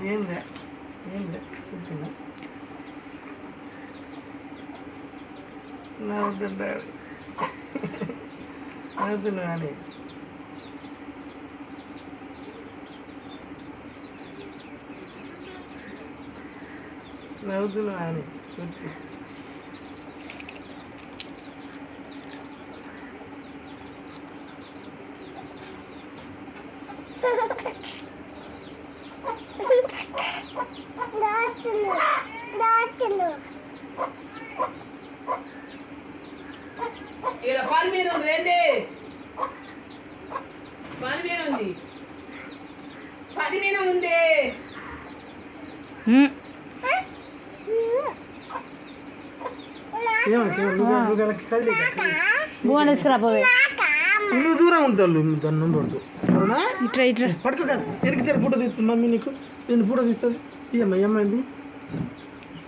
ఏందే ఏందే కూర్చున్నా నవ్వుతుంటాడు నవ్వుతున్నా కానీ నవ్వుతున్నా కానీ కూర్చు ఇక్కడ పని మీద ఉంది రండి పని మీద ఉంది పని మీద ఉంది బువ్వ తీసుకురా పోవే నువ్వు దూరం ఉంటావు దాన్ని పడుతు అవునా ఇట్రా ఇట్రా పట్టుకో వెనక్కి సరే ఫోటో తీస్తుంది మమ్మీ నీకు నేను ఫోటో తీస్తుంది ఏమ్మా ఏమైంది